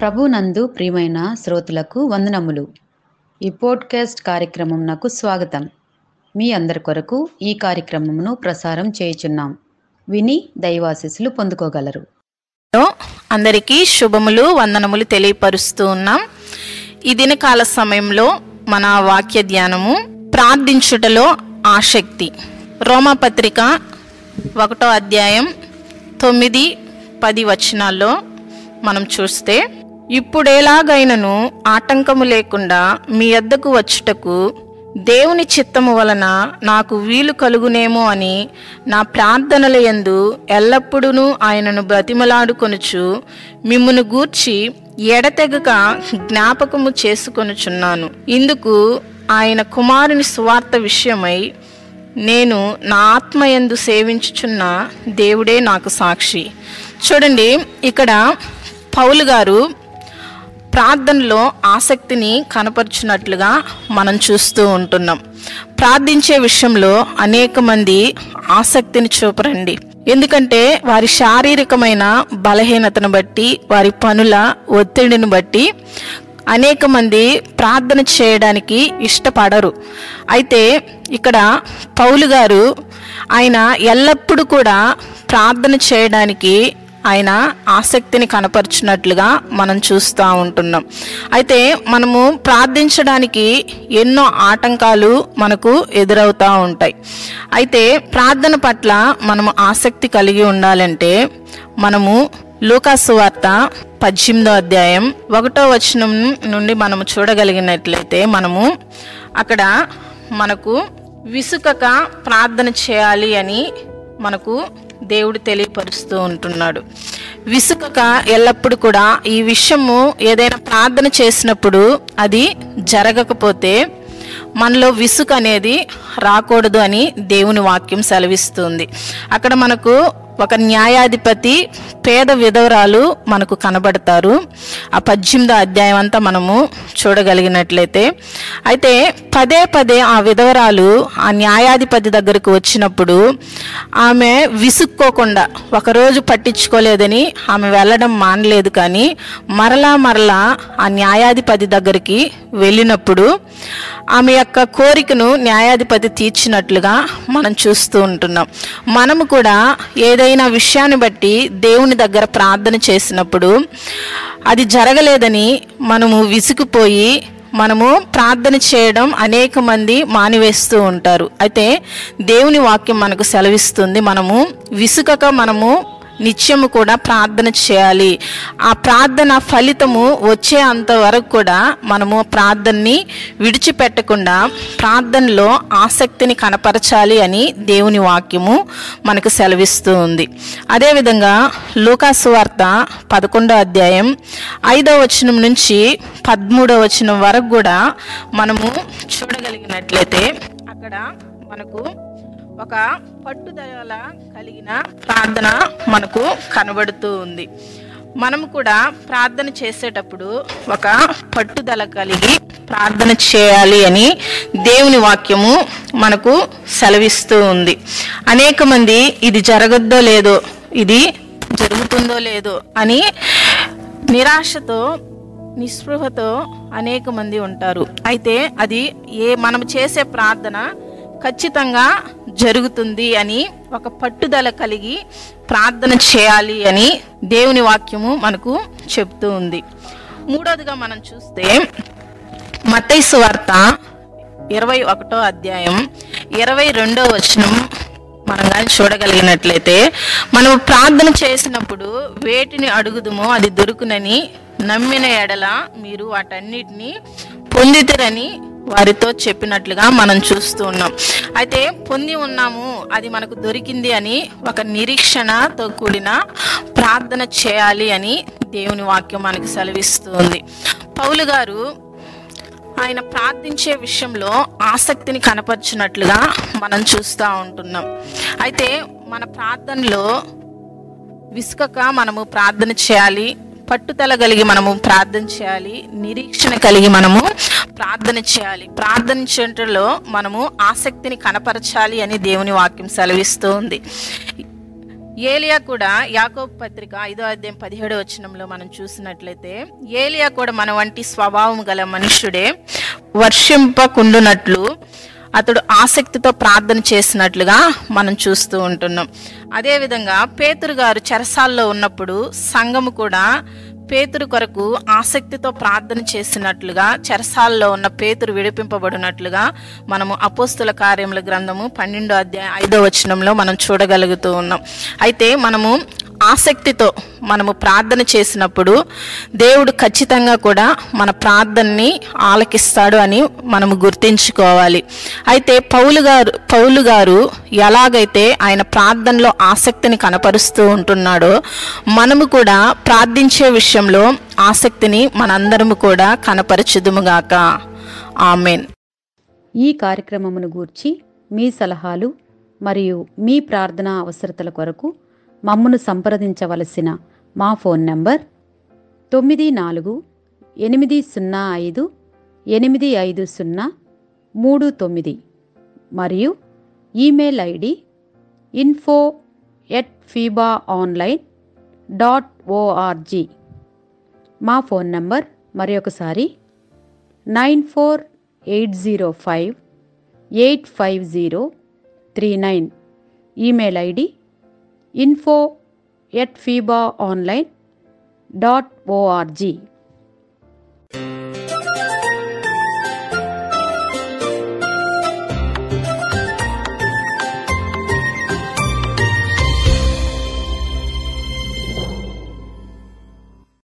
ప్రభునందు ప్రియమైన శ్రోతలకు వందనములు. ఈ పోడ్కాస్ట్ కార్యక్రమం నాకు స్వాగతం. మీ అందరి కొరకు ఈ కార్యక్రమమును ప్రసారం చేయుచున్నాం. విని దైవాశీస్సులు పొందుకోగలరు. అందరికీ శుభములు వందనములు తెలియపరుస్తూ ఉన్నాం. ఈ దినకాల సమయంలో మన వాక్య ధ్యానము ప్రార్థించుటలో ఆసక్తి. రోమాపత్రిక 1వ అధ్యాయం 9-10 వచనాల్లో మనం చూస్తే, ఇప్పుడెలాగైనను ఆటంకము లేకుండా మీ యొద్దకు వచ్చుటకు దేవుని చిత్తము వలన నాకు వీలు కలుగునేమో అని నా ప్రార్థనల యందు ఎల్లప్పుడూ ఆయనను బ్రతిమలాడుకొనుచు మిమ్మును గూర్చి ఎడతెగక జ్ఞాపకము చేసుకొనుచున్నాను. ఇందుకు ఆయన కుమారుని సువార్త విషయమై నేను నా ఆత్మయందు సేవించుచున్న దేవుడే నాకు సాక్షి. చూడండి, ఇక్కడ పౌలు గారు ప్రార్థనలో ఆసక్తిని కనపరుచున్నట్లుగా మనం చూస్తూ ఉంటున్నాం. ప్రార్థించే విషయంలో అనేక మంది ఆసక్తిని చూపరండి. ఎందుకంటే వారి శారీరకమైన బలహీనతను బట్టి, వారి పనుల ఒత్తిడిని బట్టి అనేక మంది ప్రార్థన చేయడానికి ఇష్టపడరు. అయితే ఇక్కడ పౌలు గారు ఆయన ఎల్లప్పుడూ కూడా ప్రార్థన చేయడానికి ఆయన ఆసక్తిని కనపరుచున్నట్లుగా మనం చూస్తూ ఉంటున్నాం. అయితే మనము ప్రార్థించడానికి ఎన్నో ఆటంకాలు మనకు ఎదురవుతూ ఉంటాయి. అయితే ప్రార్థన పట్ల మనము ఆసక్తి కలిగి ఉండాలంటే మనము లూకాసు వార్త 18వ అధ్యాయం 1వ వచనం నుండి మనము చూడగలిగినట్లయితే మనము అక్కడ మనకు విసుకక ప్రార్థన చేయాలి అని మనకు దేవుడు తెలియపరుస్తూ ఉంటున్నాడు. విసుకక ఎల్లప్పుడు కూడా ఈ విషయము ఏదైనా ప్రార్థన చేసినప్పుడు అది జరగకపోతే మనలో విసుక అనేది రాకూడదు అని దేవుని వాక్యం సెలవిస్తుంది. అక్కడ మనకు ఒక న్యాయాధిపతి, పేద విధవరాలు మనకు కనబడతారు. ఆ 18వ అధ్యాయం అంతా మనము చూడగలిగినట్లయితే, అయితే పదే పదే ఆ విధవరాలు ఆ న్యాయాధిపతి దగ్గరకు వచ్చినప్పుడు ఆమె విసుక్కోకుండా, ఒకరోజు పట్టించుకోలేదని ఆమె వెళ్ళడం మానలేదు, కానీ మరలా ఆ న్యాయాధిపతి దగ్గరికి వెళ్ళినప్పుడు ఆమె యొక్క కోరికను న్యాయాధిపతి తీర్చినట్లుగా మనం చూస్తూ ఉంటున్నాం. మనము కూడా ఏదైనా విషయాన్ని బట్టి దేవుని దగ్గర ప్రార్థన చేసినప్పుడు అది జరగలేదని మనము విసిగిపోయి మనము ప్రార్థన చేయడం అనేక మంది మానివేస్తూ ఉంటారు. అయితే దేవుని వాక్యం మనకు సెలవిస్తుంది, మనము విసుకక మనము నిత్యము కూడా ప్రార్థన చేయాలి. ఆ ప్రార్థన ఫలితము వచ్చే అంతవరకు కూడా మనము ప్రార్థనని విడిచిపెట్టకుండా ప్రార్థనలో ఆసక్తిని కనపరచాలి అని దేవుని వాక్యము మనకు సెలవిస్తూ ఉంది. అదేవిధంగా లూకాసు వార్త 11వ అధ్యాయం 5వ వచనం నుంచి 13వ వచనం వరకు కూడా మనము చూడగలిగినట్లయితే అక్కడ మనకు ఒక పట్టుదల కలిగిన ప్రార్థన మనకు కనబడుతూ ఉంది. మనము కూడా ప్రార్థన చేసేటప్పుడు ఒక పట్టుదల కలిగి ప్రార్థన చేయాలి అని దేవుని వాక్యము మనకు సెలవిస్తూ ఉంది. అనేక మంది ఇది జరగద్దో లేదో, ఇది జరుగుతుందో లేదో అని నిరాశతో, నిస్పృహతో అనేక మంది ఉంటారు. అయితే అది మనం చేసే ప్రార్థన ఖచ్చితంగా జరుగుతుంది అని ఒక పట్టుదల కలిగి ప్రార్థన చేయాలి అని దేవుని వాక్యము మనకు చెప్తూ ఉంది. మూడోదిగా మనం చూస్తే మత్తయి సువార్త 21వ అధ్యాయం 22వ వచనం మనం కానీ చూడగలిగినట్లయితే, మనం ప్రార్థన చేసినప్పుడు వేటిని అడుగుదుమో అది దొరుకునని నమ్మిన ఎడల మీరు వాటన్నిటిని పొందితిరని వారితో చెప్పినట్లుగా మనం చూస్తూ ఉన్నాం. అయితే పొంది ఉన్నాము, అది మనకు దొరికింది అని ఒక నిరీక్షణతో కూడిన ప్రార్థన చేయాలి అని దేవుని వాక్యం మనకు సెలవిస్తుంది. పౌలు గారు ఆయన ప్రార్థించే విషయంలో ఆసక్తిని కనపరిచినట్లుగా మనం చూస్తూ ఉంటున్నాం. అయితే మన ప్రార్థనలో విసుకక మనము ప్రార్థన చేయాలి, పట్టుదల కలిగి మనము ప్రార్థన చేయాలి, నిరీక్షణ కలిగి మనము ప్రార్థన చేయాలి. ప్రార్థించటంలో మనము ఆసక్తిని కనపరచాలి అని దేవుని వాక్యం సెలవిస్తూ ఉంది. ఏలియా కూడా యాకోబు పత్రిక 5వ అధ్యాయం 17వ వచనంలో మనం చూసినట్లయితే ఏలియా కూడా మన వంటి స్వభావం గల మనుష్యుడే, వర్షింపకుండునట్లు అతడు ఆసక్తితో ప్రార్థన చేసినట్లుగా మనం చూస్తూ ఉంటున్నాం. అదేవిధంగా పేతురు గారు చెరసాల్లో ఉన్నప్పుడు సంఘము కూడా పేతురు కొరకు ఆసక్తితో ప్రార్థన చేసినట్లుగా, చెరసాల్లో ఉన్న పేతురు విడిపింపబడినట్లుగా మనము అపోస్తుల కార్యముల గ్రంథము 12వ అధ్యాయం 5వ వచనంలో మనం చూడగలుగుతూ ఉన్నాం. అయితే మనము ఆసక్తితో మనము ప్రార్థన చేసినప్పుడు దేవుడు ఖచ్చితంగా కూడా మన ప్రార్థనని ఆలకిస్తాడు అని మనము గుర్తించుకోవాలి. అయితే పౌలు గారు ఎలాగైతే ఆయన ప్రార్థనలో ఆసక్తిని కనపరుస్తూ ఉంటున్నాడో మనము కూడా ప్రార్థించే విషయంలో ఆసక్తిని మనందరము కూడా కనపరచుదుముగాక. ఆమేన్. ఈ కార్యక్రమమును గూర్చి మీ సలహాలు మరియు మీ ప్రార్థనా అవసరతల కొరకు మమ్మను సంప్రదించవలసిన మా ఫోన్ నంబర్ 9448508503 మరియు ఈమెయిల్ ఐడి info@fibaonline.org. మా ఫోన్ నంబర్ మరొకసారి 9480585039. Email ID info@fibaonline.org.